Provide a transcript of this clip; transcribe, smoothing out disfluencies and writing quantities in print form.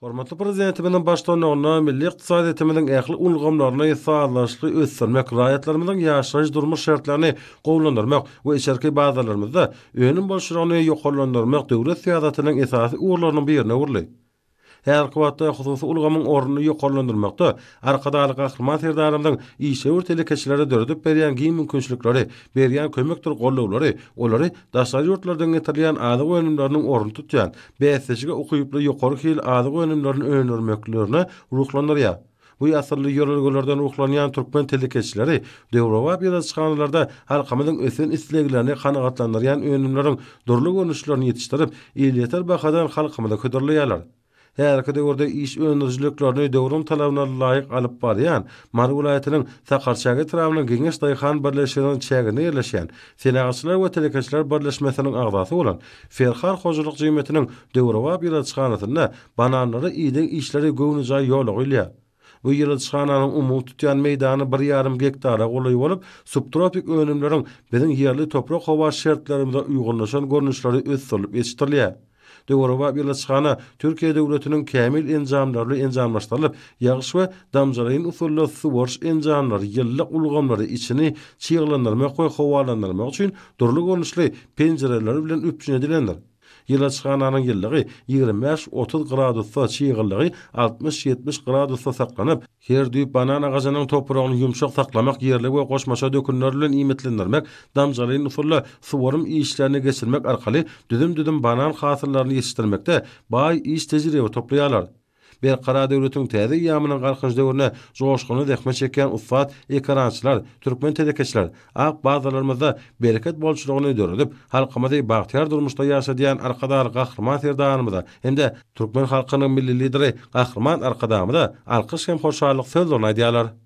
Hormatly prezidentimiň başdanlygyna milli ykdysadiyetimiň ähli ulgamlaryny sağlaşly ösdürmek, raýatlarymyzyň ýaşaýyş durmuş şertlerini gowlandyrmak we içerki bazarlarymyzda önüm bolşurygyny ýokallandyrmak döwlet syýasatynyň esasy uğurlarynyň birine urly. Her kıwatda hususy ulgamyň ornuny ýokallandyrmakda arkadaly gahrman serdarymyň işe örtelikeçilere döredip berýän giň mümkinçilikleri, berýän kömekdir gollawlary, olary daşary ýurtlardan getirilýän azyk önümleriniň ornuny tutýan, bäsejige okuyuply ýokary hil azyk önümlerini öňürmeklerini ruhlandyrýar. Bu ýasyrly ýörelgelerden ruhlanýan türkmen telikeçileri Dewrowa ýazgyçylarda halkymyzyň ösen isleglerini kanagatlandyrýan önümleriň durly görnüşlerini ýetişdirip, ýyllar bahadan halkymyza köderilýärler. Her döwürde iş öňürjiliklerini döwrüň talabyna laýyk alyp barýan, Mary vilayatynyň Sakarçagy tramynyň Geňeş Daýhan birleşiginiň çägine ýerleşýän Senagatçylar we Telekeçiler birleşmesiniň agzasy bolan Ferhar Hojulyk jemgyýetiniň Dewrowa ýazgyçylarynda bananlary ýylyň işleri göwnüjä ýola goýulýar. Bu ýazgyçylarnyň umumy tutýan meýdany 1,5 hektara goly bolup, subtropik önümleriň biziň ýerli toprak hawa şertlerimize uýgunlaşan görnüşleri ösdürülip ýetişdirilýär. Dewrowa ýazgyçylaryna Türkiýe döwletiniň kämil enjamlary enjamlaşdyrylyp, ýagyş we damjalaryň usullary suwars enjamlary ýyllyk ulgamlary içini çygylandyrmak we hawalandyrmak üçin durly görnüşli penjereler bilen üpjün edilendir. Ýazgyçylaryň ýyllygy 25-30 gradusda, çygyllygy 60-70 gradusda saklanyp, her düýp banan agaçynyň topragyny ýumşak saklamak, ýerli we goşmaşa dökünler bilen iýmitlendirmek, damjalaryň usulla suwarym işlerini geçirmek arkaly düdüm banan hasıllaryny ýetişdirmekde baý iş tejribe toplaýarlar. Berqara döwletiň täze ýamynyň garkynç döwrüne joşguny dehme çeken uffat ekrançylar, türkmen telekeçiler, ak bazarlarymyzda bereket bolşulygyny döredip, halkymyzy bagtyar durmuşda ýaşadýan arkadaly gahrman serdarymyza hem-de türkmen halkynyň milli lideri gahrman arkadamyza alkyş hem hoşallyk sözlerini aýdýarlar.